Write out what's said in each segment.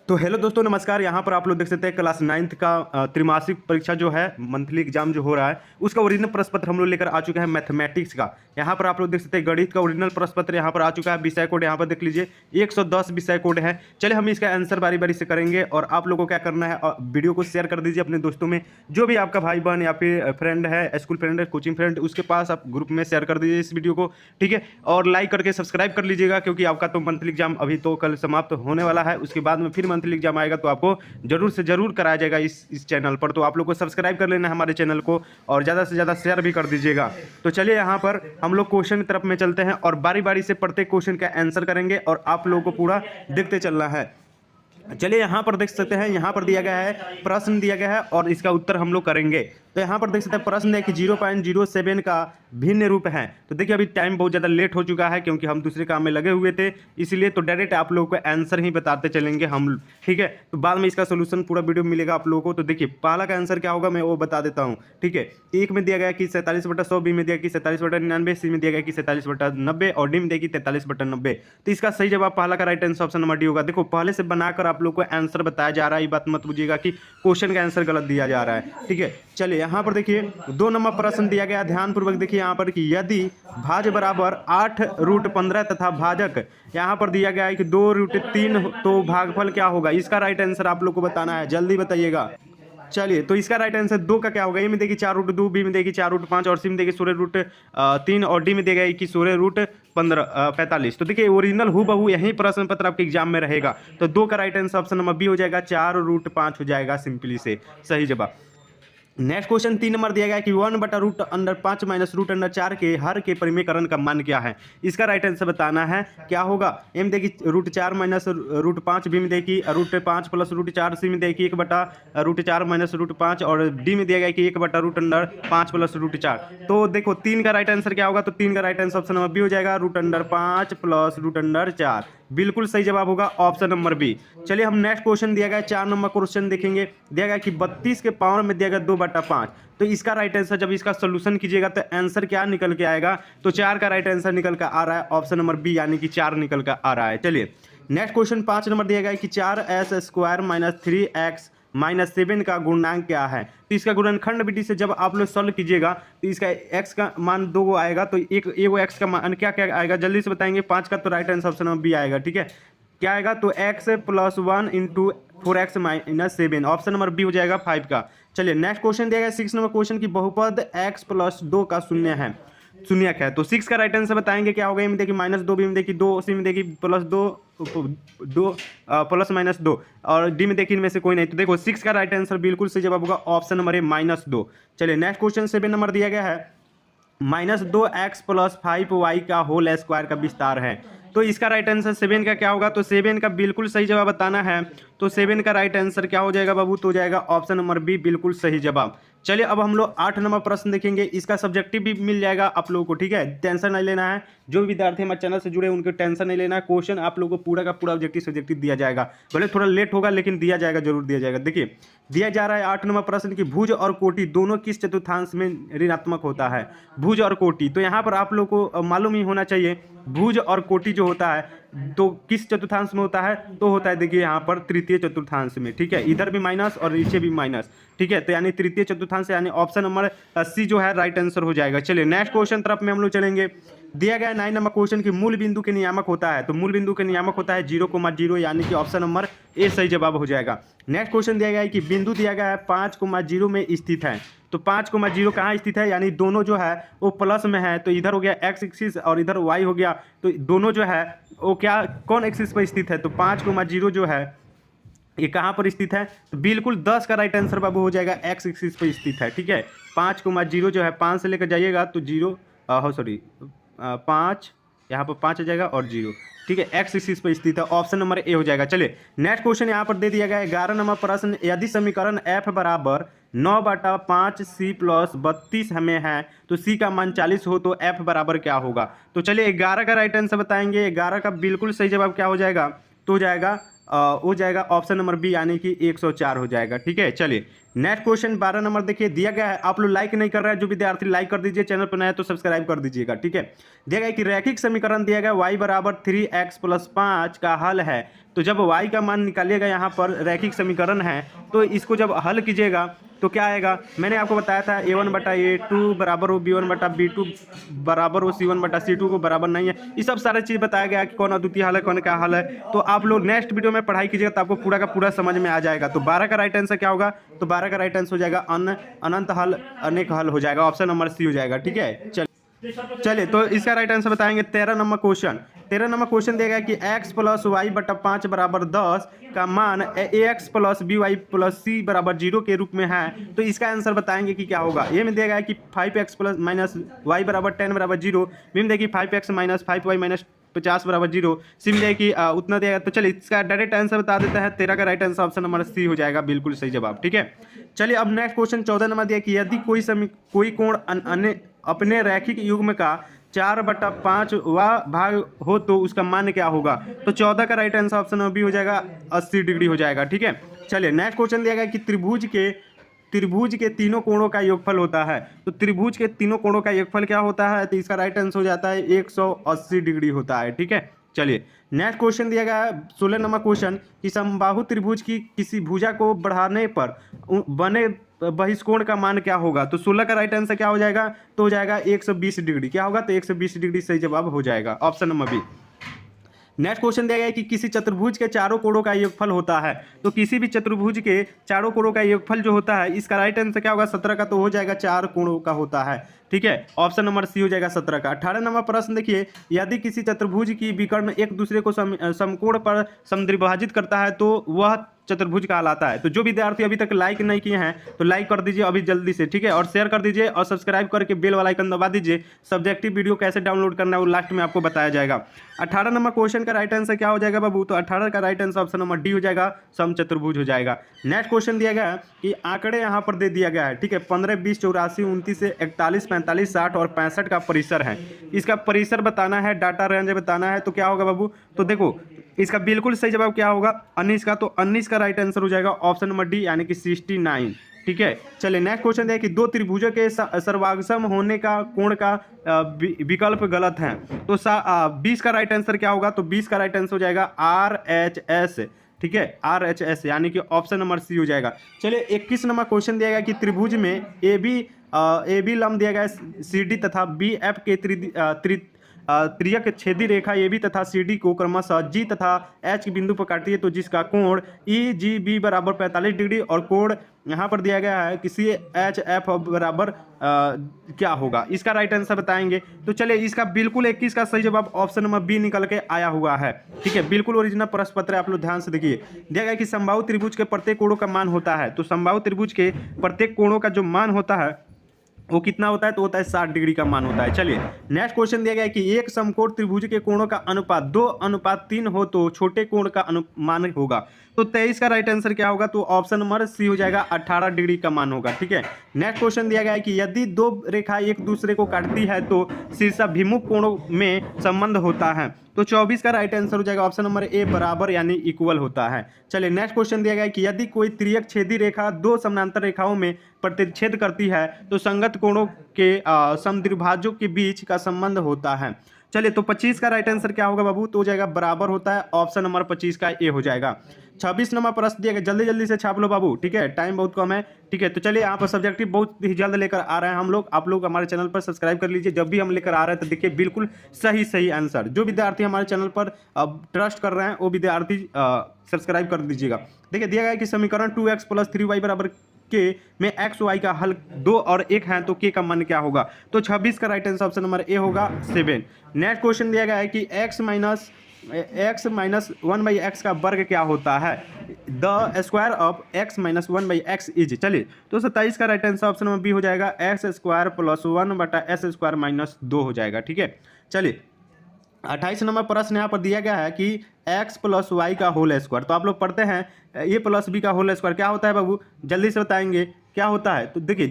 तो हेलो दोस्तों, नमस्कार। यहाँ पर आप लोग देख सकते हैं क्लास 9th का त्रैमासिक परीक्षा जो है, मंथली एग्जाम जो हो रहा है, उसका ओरिजिनल प्रश्न पत्र हम लोग लेकर आ चुके हैं मैथमेटिक्स का। यहाँ पर आप लोग देख सकते हैं गणित का ओरिजिनल प्रश्न पत्र यहाँ पर आ चुका है। विषय कोड यहाँ पर देख लीजिए 110 विषय कोड है। चलिए हम इसका आंसर बारी बारी से करेंगे और आप लोगों को क्या करना है, वीडियो को शेयर कर दीजिए अपने दोस्तों में। जो भी आपका भाई बहन या फिर फ्रेंड है, स्कूल फ्रेंड है, कोचिंग फ्रेंड, उसके पास आप ग्रुप में शेयर कर दीजिए इस वीडियो को, ठीक है। और लाइक करके सब्सक्राइब कर लीजिएगा, क्योंकि आपका तो मंथली एग्जाम अभी तो कल समाप्त होने वाला है। उसके बाद में फिर मंथली एग्जाम आएगा तो आपको जरूर से जरूर कराया जाएगा इस चैनल पर। तो आप लोग को सब्सक्राइब कर लेना है हमारे चैनल को और ज़्यादा से ज़्यादा शेयर भी कर दीजिएगा। तो चलिए यहाँ पर हम लोग क्वेश्चन की तरफ में चलते हैं और बारी बारी से प्रत्येक क्वेश्चन का आंसर करेंगे और आप लोगों को पूरा देखते चलना है। चलिए यहाँ पर देख सकते हैं, यहाँ पर दिया गया है, प्रश्न दिया गया है और इसका उत्तर हम लोग करेंगे। तो यहाँ पर देख सकते हैं प्रश्न है कि 0.07 का भिन्न रूप है। तो देखिए अभी टाइम बहुत ज़्यादा लेट हो चुका है, क्योंकि हम दूसरे काम में लगे हुए थे, इसलिए तो डायरेक्ट आप लोगों को आंसर ही बताते चलेंगे हम, ठीक है। तो बाद में इसका सोल्यूशन पूरा वीडियो मिलेगा आप लोगों को। तो देखिए पहला का आंसर क्या होगा मैं वो बता देता हूँ, ठीक है। एक में दिया गया कि 47/100, बी में दिया कि 47/99, सी में दिया गया कि 47/90 और डी में दिया कि 43/90। तो इसका सही जवाब पहला का right answer option number D होगा। देखो पहले से बनाकर आप लोग को आंसर बताया जा रहा है, ये बात मत बुझिएगा कि क्वेश्चन का आंसर गलत दिया जा रहा है, ठीक है। चलिए यहाँ पर देखिए 2 नंबर प्रश्न दिया गया, ध्यानपूर्वक देखिए यहाँ पर कि यदि भाज्य बराबर 8√15 तथा भाजक यहाँ पर दिया गया है कि 2√3, तो भागफल क्या होगा। इसका राइट आंसर आप लोग को बताना है, जल्दी बताइएगा। चलिए तो इसका राइट आंसर 2 का क्या होगा। ए में देखिए 4√2, बी में देखिए 4√5 और सी में देखिए 16√3 और डी में देगा कि 16√45। तो देखिए ओरिजिनल हूबहू यही प्रश्न पत्र आपके एग्जाम में रहेगा। तो 2 का right answer option number B हो जाएगा, 4√5 हो जाएगा सिंपली से सही जवाब। नेक्स्ट क्वेश्चन 3 नंबर दिया गया कि 1/√5 माइनस √4 के हर के परिमेयकरण का मान क्या है। इसका राइट आंसर बताना है, क्या होगा। एम देखिए √4 माइनस √5, बी में देखिए √5 प्लस √4, सी में देखिए 1/√4 माइनस √5 और डी में दिया गया कि 1/√5 प्लस √4। तो देखो 3 का राइट आंसर क्या होगा। तो 3 का right answer option number B हो जाएगा, √5 प्लस √4। बिल्कुल सही जवाब होगा ऑप्शन नंबर बी। चलिए हम नेक्स्ट क्वेश्चन दिया गया 4 नंबर क्वेश्चन देखेंगे। दिया गया कि 32 के पावर में दिया गया 2/5। तो इसका राइट आंसर जब इसका सोल्यूशन कीजिएगा तो आंसर क्या निकल के आएगा। तो 4 का राइट आंसर निकल कर आ रहा है ऑप्शन नंबर बी, यानी कि 4 निकल कर आ रहा है। चलिए नेक्स्ट क्वेश्चन 5 नंबर दिया गया कि 4s² माइनस 3x माइनस 7 का गुणनांक क्या है। तो इसका गुणनखंड विधि से जब आप लोग सॉल्व कीजिएगा तो इसका x का मान 2 आएगा। तो एक x का मान क्या क्या आएगा जल्दी से बताएंगे। 5 का तो right answer option number B आएगा, ठीक है। क्या आएगा तो x + 1 × 4x - 7 option number B हो जाएगा 5 का। चलिए नेक्स्ट क्वेश्चन दिया गया 6 नंबर क्वेश्चन की बहुपद x + 2 का शून्यक है। तो 6 का राइट आंसर बताएंगे क्या होगा। ए में देखिए -2, बी में देखिए 2, सी में देखिए +2 प्लस माइनस 2 और डी में देखिए इनमें से कोई नहीं। तो देखो 6 का राइट आंसर बिल्कुल सही जवाब होगा ऑप्शन नंबर ए -2। चलिए नेक्स्ट क्वेश्चन 7 नंबर दिया गया है, -2x + 5y का होल स्क्वायर का विस्तार है। तो इसका राइट आंसर 7 का क्या होगा। तो 7 का बिल्कुल सही जवाब बताना है। तो 7 का राइट आंसर क्या हो जाएगा बाबू, तो हो जाएगा ऑप्शन नंबर बी, बिल्कुल सही जवाब। चलिए अब हम लोग 8 नंबर प्रश्न देखेंगे। इसका सब्जेक्टिव भी मिल जाएगा आप लोगों को, ठीक है। टेंशन नहीं लेना है, जो भी विद्यार्थी हमारे चैनल से जुड़े उनको टेंशन नहीं लेना है। क्वेश्चन आप लोगों को पूरा का पूरा ऑब्जेक्टिव सब्जेक्टिव दिया जाएगा, भले थोड़ा लेट होगा लेकिन दिया जाएगा, जरूर दिया जाएगा। देखिए दिया जा रहा है 8 नंबर प्रश्न की भुज और कोटि दोनों किस चतुर्थांश में ऋणात्मक होता है। भुज और कोटि, तो यहाँ पर आप लोग को मालूम ही होना चाहिए भुज और कोटि जो होता है तो किस चतुर्थांश में होता है। तो होता है देखिए यहाँ पर तृतीय चतुर्थांश में, ठीक है। इधर भी माइनस और नीचे भी माइनस, ठीक है। तो यानी तृतीय चतुर्थांश यानी ऑप्शन नंबर सी जो है राइट आंसर हो जाएगा। चलिए नेक्स्ट क्वेश्चन तरफ में हम लोग चलेंगे। दिया गया 9 नंबर क्वेश्चन की मूल बिंदु के नियामक होता है। तो मूल बिंदु के नियामक होता है 0,0, यानी कि ऑप्शन नंबर ए सही जवाब हो जाएगा। नेक्स्ट क्वेश्चन दिया गया है कि बिंदु दिया गया है 5,0 में स्थित है। तो 5,0 कहाँ स्थित है, यानी दोनों जो है वो प्लस में है। तो इधर हो गया x एक्सिस और इधर y हो गया। तो दोनों जो है वो क्या कौन एक्सिस पर स्थित है। तो 5,0 जो है ये कहाँ पर स्थित है। तो बिल्कुल 10 का राइट आंसर बाबू हो जाएगा, x एक्सिस पर स्थित है, ठीक है। 5,0 जो है 5 से लेकर जाइएगा तो 5 यहाँ पर 5 आ जाएगा और 0, ठीक है। x एक्सिस पर स्थित है, ऑप्शन नंबर ए हो जाएगा। चलिए नेक्स्ट क्वेश्चन यहाँ पर दे दिया गया है 11 नंबर प्रश्न। यदि समीकरण f बराबर 9/5c + 32 हमें है तो c का मान 40 हो तो f बराबर क्या होगा। तो चलिए 11 का राइट आंसर बताएंगे। 11 का बिल्कुल सही जवाब क्या हो जाएगा, तो हो जाएगा हो जाएगा ऑप्शन नंबर बी यानी कि 104 हो जाएगा। ठीक है, चलिए नेक्स्ट क्वेश्चन 12 नंबर देखिए दिया गया है। आप लोग लाइक नहीं कर रहे हैं, जो विद्यार्थी लाइक कर दीजिए, चैनल पर नया है तो सब्सक्राइब कर दीजिएगा। ठीक है, दिया गया है कि रैखिक समीकरण दिया गया y बराबर 3x + 5 का हल है। तो जब y का मान निकालिएगा, यहाँ पर रैखिक समीकरण है तो इसको जब हल कीजिएगा तो क्या आएगा, मैंने आपको बताया था a1/a2 बराबर हो b1/b2 बराबर हो c1/c2 को बराबर नहीं है। ये सब सारे चीज़ बताया गया कि कौन अद्वितीय हल है, कौन क्या हल है। तो आप लोग नेक्स्ट वीडियो में पढ़ाई कीजिएगा तो आपको पूरा का पूरा समझ में आ जाएगा। तो 12 का राइट आंसर क्या होगा, तो 12 का राइट आंसर हो जाएगा अनंत हल, अनेक हल हो जाएगा, ऑप्शन नंबर सी हो जाएगा। ठीक है, चलिए तो इसका राइट आंसर बताएंगे 13 नंबर क्वेश्चन। 13 नंबर क्वेश्चन दिया गया कि x + y/5 बराबर 10 का मान ax + by + c बराबर 0 के रूप में है। तो इसका आंसर बताएंगे कि क्या होगा। ये में दिया गया है कि 5x - y बराबर 10 बराबर 0, बी में देखिए 5x - 5y - 50 बराबर 0, सी में देखिए उतना दिया गया। तो चलिए इसका डायरेक्ट आंसर बता देते हैं। 13 का right answer option number C हो जाएगा, बिल्कुल सही जवाब। ठीक है, चलिए अब नेक्स्ट क्वेश्चन 14 नंबर दिया कि यदि कोई कोण अपने रैखिक युग्म का 4/5वां भाग हो तो उसका मान क्या होगा। तो 14 का राइट आंसर ऑप्शन बी हो जाएगा, 80 डिग्री हो जाएगा। ठीक है, चलिए नेक्स्ट क्वेश्चन दिया गया कि त्रिभुज के तीनों कोणों का योगफल होता है। तो त्रिभुज के तीनों कोणों का योगफल क्या होता है, तो इसका राइट आंसर हो जाता है 180 डिग्री होता है। ठीक है, चलिए नेक्स्ट क्वेश्चन दिया गया है 16 नंबर क्वेश्चन कि समबाहु त्रिभुज की किसी भुजा को बढ़ाने पर बने बहिष्कोण का मान क्या होगा। तो 16 का राइट आंसर क्या हो जाएगा, तो हो जाएगा 120 डिग्री। क्या होगा, तो 120 डिग्री सही जवाब हो जाएगा, option number B. Next question दिया गया है कि किसी चतुर्भुज के चारों कोणों का योगफल होता है। तो किसी भी चतुर्भुज के चारों कोणों का योगफल जो होता है, इसका राइट आंसर क्या होगा, 17 का तो हो जाएगा, 4 कोणों का होता है। ठीक है, ऑप्शन नंबर सी हो जाएगा 17 का। 18 नंबर प्रश्न देखिए, यदि किसी चतुर्भुज की विकर्ण एक दूसरे को समकोण पर समद्विभाजित करता है तो वह चतुर्भुज कहलाता है। तो जो विद्यार्थी अभी तक लाइक नहीं किए हैं तो लाइक कर दीजिए अभी जल्दी से। ठीक है, और शेयर कर दीजिए और सब्सक्राइब करके बेल वाला आइकन दबा दीजिए। सब्जेक्टिव वीडियो कैसे डाउनलोड करना है वो लास्ट में आपको बताया जाएगा। 18 नंबर क्वेश्चन का राइट आंसर क्या हो जाएगा बाबू, तो 18 का right answer option number D हो जाएगा, समचतुर्भुज हो जाएगा। नेक्स्ट क्वेश्चन दिया गया है कि आंकड़े यहाँ पर दे दिया गया है। ठीक है, 15, 20, 84, 29 से 41, 45, 60 और 65 का परिसर है। इसका परिसर बताना है, डाटा रेंज बताना है। तो क्या होगा बाबू, तो देखो इसका बिल्कुल सही जवाब क्या होगा, 19 का। तो 19 का राइट आंसर हो जाएगा ऑप्शन नंबर डी यानी कि 69। ठीक है, चलिए नेक्स्ट क्वेश्चन है कि दो त्रिभुजों के सर्वांगसम होने का कोण का विकल्प गलत है। तो 20 का राइट आंसर क्या होगा, तो 20 का राइट आंसर हो जाएगा RHS। ठीक है, RHS यानी कि ऑप्शन नंबर सी हो जाएगा। चलिए 21 नंबर क्वेश्चन दिया गया कि त्रिभुज में ए बी लंब दिया गया है CD तथा BF के त्रियक छेदी रेखा AB तथा CD को क्रमशः G तथा H के बिंदु पर काटती है। तो जिसका कोण EGB बराबर 45 डिग्री और कोण यहाँ पर दिया गया है कि CHF बराबर क्या होगा, इसका राइट आंसर बताएंगे। तो चलिए इसका बिल्कुल 21 का सही जवाब ऑप्शन नंबर बी निकल के आया हुआ है। ठीक है, बिल्कुल ओरिजिनल प्रश्न पत्र है, आप लोग ध्यान से देखिए। दिया गया कि समबाहु त्रिभुज के प्रत्येक कोणों का मान होता है। तो समबाहु त्रिभुज के प्रत्येक कोणों का जो मान होता है वो कितना होता है, तो होता है 60 डिग्री का मान होता है। चलिए नेक्स्ट क्वेश्चन दिया गया है कि एक समकोण त्रिभुज के कोणों का अनुपात 2:3 हो तो छोटे कोण का अनुमान होगा। तो 23 का राइट आंसर क्या होगा, तो ऑप्शन नंबर सी हो जाएगा, 18 डिग्री का मान होगा। ठीक है, नेक्स्ट क्वेश्चन दिया गया है कि यदि दो रेखा एक दूसरे को काटती है तो शीर्षाभिमुख कोणों में संबंध होता है। तो 24 का राइट आंसर हो जाएगा ऑप्शन नंबर ए, बराबर यानी इक्वल होता है। चलिए नेक्स्ट क्वेश्चन दिया गया है कि यदि कोई त्रियक छेदी रेखा दो समानांतर रेखाओं में प्रतिच्छेद करती है तो संगत कोणों के समद्विभाजों के बीच का संबंध होता है। चलिए तो 25 का राइट आंसर क्या होगा बाबू, तो हो जाएगा बराबर होता है, ऑप्शन नंबर 25 का ए हो जाएगा। 26 नंबर प्रश्न दिया गया, जल्दी जल्दी से छाप लो बाबू। ठीक है, टाइम बहुत कम है। ठीक है, तो चलिए यहाँ पर सब्जेक्टिव बहुत ही जल्द लेकर आ रहे हैं हम लोग। आप लोग हमारे चैनल पर सब्सक्राइब कर लीजिए, जब भी हम लेकर आ रहे हैं तो देखिए बिल्कुल सही आंसर। जो विद्यार्थी हमारे चैनल पर ट्रस्ट कर रहे हैं वो विद्यार्थी सब्सक्राइब कर दीजिएगा। देखिए दिया गया है कि समीकरण 2x + 3y बराबर के में x y का हल 2 और 1 है तो k का मान क्या होगा। तो 26 का right answer option number A होगा, 7। नेक्स्ट क्वेश्चन दिया गया है कि x - 1/x का वर्ग क्या होता है, the square of x - 1/x is. चलिए तो 27 का right answer option number B हो जाएगा, x² + 1/s² - 2 हो जाएगा। ठीक है, चलिए 28 नंबर प्रश्न यहाँ पर दिया गया है कि x + y का होल स्क्वायर। तो आप लोग पढ़ते हैं a + b का होल स्क्वायर क्या होता है बाबू, जल्दी से बताएंगे क्या होता है। तो देखिए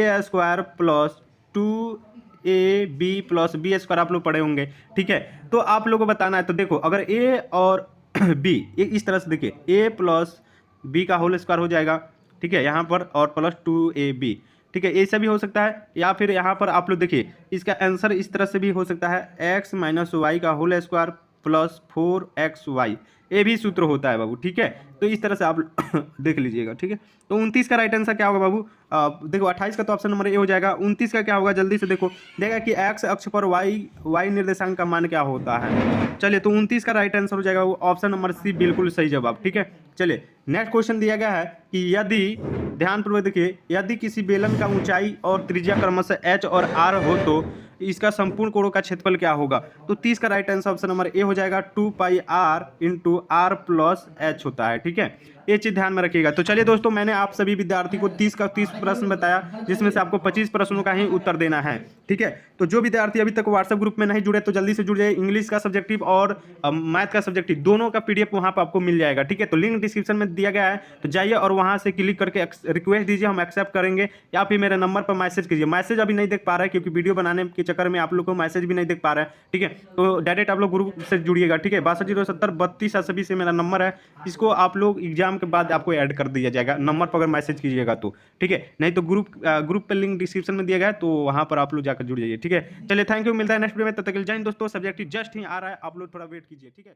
a² + 2ab + b² आप लोग पढ़े होंगे। ठीक है, तो आप लोग को बताना है। तो देखो अगर a और बी, इस तरह से देखिए ए प्लस बी का होल स्क्वायर हो जाएगा, ठीक है, यहाँ पर और प्लस 2ab, ठीक है, ऐसा भी हो सकता है। या फिर यहाँ पर आप लोग देखिए इसका आंसर इस तरह से भी हो सकता है x माइनस वाई का होल स्क्वायर प्लस 4xy, ये भी सूत्र होता है बाबू, ठीक है। तो इस तरह से आप देख लीजिएगा, ठीक है। तो 29 का राइट आंसर क्या होगा बाबू? देखो 28 का तो ऑप्शन नंबर ए हो जाएगा। 29 का क्या होगा जल्दी से देखो, देखा कि एक्स अक्ष पर वाई निर्देशांक का मान क्या होता है। चलिए तो 29 का राइट आंसर हो जाएगा वो ऑप्शन नंबर सी, बिल्कुल सही जवाब, ठीक है। चलिए नेक्स्ट क्वेश्चन दिया गया है कि यदि, ध्यानपूर्वक देखिए, यदि किसी बेलन का ऊंचाई और त्रिज्या क्रमशः एच और आर हो तो इसका संपूर्ण कोणों का क्षेत्रफल क्या होगा? तो 30 का right answer option number A हो जाएगा, 2πr into are plus H होता है, ठीक है। ये चीज ध्यान में रखिएगा। तो चलिए दोस्तों, मैंने आप सभी विद्यार्थी को 30 का 30 प्रश्न बताया, जिसमें से आपको 25 प्रश्नों का ही उत्तर देना है, ठीक है। तो जो विद्यार्थी अभी तक व्हाट्सएप ग्रुप में नहीं जुड़े तो जल्दी से जुड़ जाइए। इंग्लिश का सब्जेक्टिव और मैथ का सब्जेक्टिव दोनों का पीडीएफ वहां पर आपको मिल जाएगा, ठीक है। तो लिंक डिस्क्रिप्शन में दिया गया है, तो जाइए और वहां से क्लिक करके रिक्वेस्ट दीजिए, हम एक्सेप्ट करेंगे। या फिर मेरे नंबर पर मैसेज कीजिए। मैसेज अभी नहीं देख पा रहा है क्योंकि वीडियो बनाने के चक्कर में आप लोग को मैसेज भी नहीं देख पा रहा है, ठीक है। तो डायरेक्ट आप लोग ग्रुप से जुड़िएगा, ठीक है। 620732 से मेरा नंबर है, इसको आप लोग एग्जाम के बाद आपको ऐड कर दिया जाएगा नंबर पर अगर मैसेज कीजिएगा तो, ठीक है। नहीं तो ग्रुप पे लिंक डिस्क्रिप्शन में दिया गया है, तो वहां पर आप लोग जाकर जुड़ जाइए, ठीक है। चलिए थैंक यू, मिलता है नेक्स्ट वीडियो में, तब तक के लिए जय हिंद दोस्तों। सब्जेक्टिव जस्ट ही आ रहा है, आप लोग थोड़ा वेट कीजिए, ठीक है।